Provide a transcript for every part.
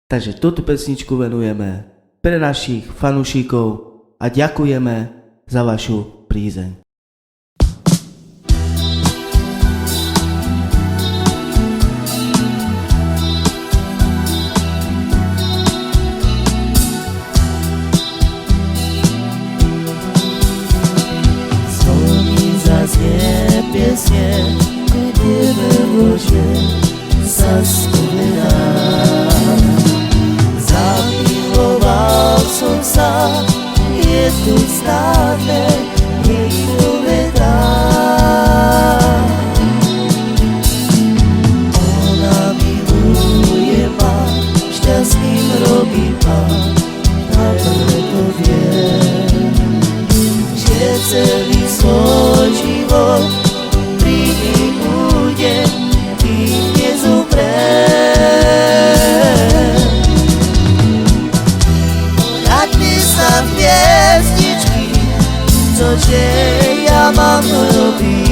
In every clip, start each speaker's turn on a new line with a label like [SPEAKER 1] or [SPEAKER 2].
[SPEAKER 1] Takže túto pesničku venujeme pre našich fanúšikov a ďakujeme za vašu prízeň.
[SPEAKER 2] Zvoní zaznie piesne, kde ve Bože sa spovedá. Zamiloval som sa, je tu stále, jej povedá. Ona miluje ma, šťastným robí ma, a preto viem, že celý svoj život pri nej budem, kým nezomrem. Poradne sa hviezdičky, cože ja mám robiť.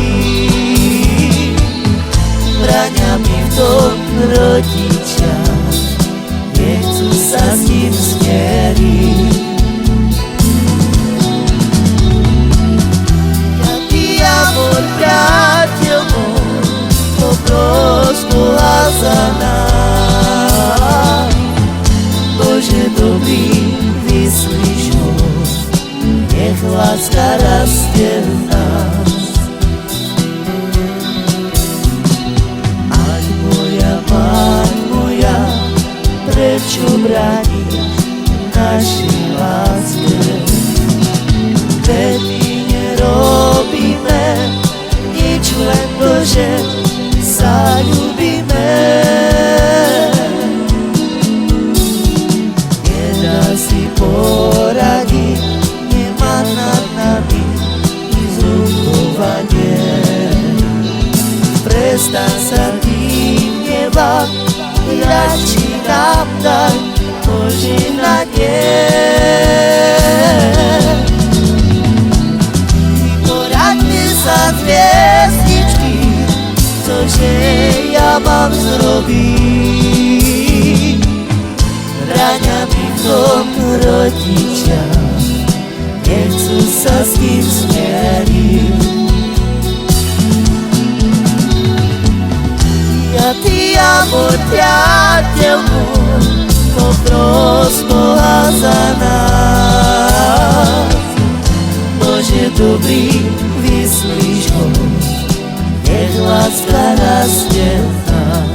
[SPEAKER 2] Bráňa mi v tom rodičia, nechcú sa s ním zmieriť. Amor, priateľ môj, popros Boha za nás. Bože dobrý, vyslíš ho, nech láska rastie v nás. Ať moja Pán moja, prečo brániš našej láske? Veď my nerobíme nič, len to, že sa ľúbime. Nedá si poradiť, nemá nad nami zľutovanie. Prestaň sa tým nebať, radši nám daj požehnanie. Za hviezdičky, cože ja mám zrobiť. Bráňa mi v tom rodičia, nechcú sa s tým zmieriť. Ja ty, amor, priateľ môj, popros Boha za nás. Bože dobrý, vyslíš ho, nech láska rastie v nás.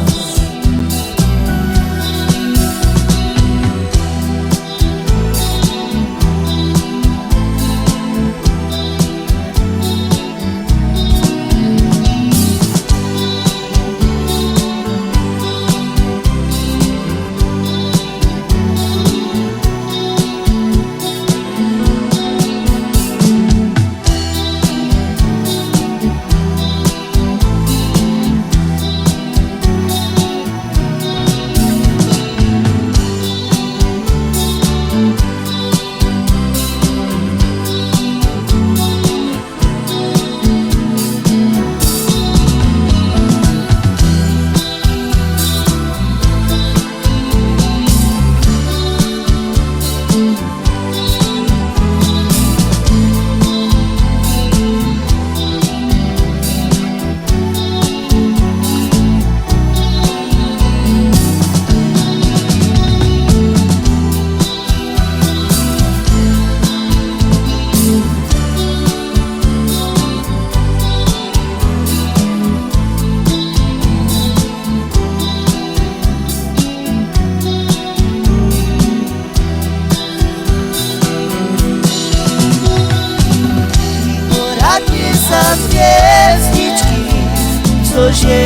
[SPEAKER 2] Cože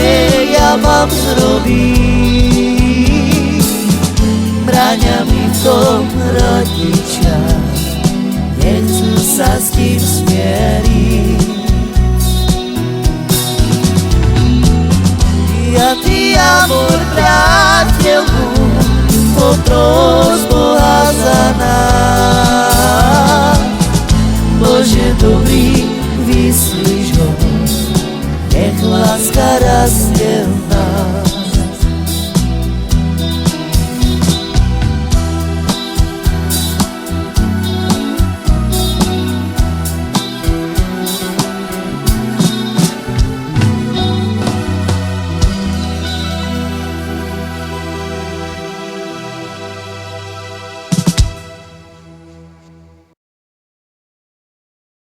[SPEAKER 2] ja mám zrobiť. Bráňa mi v tom rodičia, nechcú sa s tým zmieriť. Ja ty, amor, priateľ môj, popros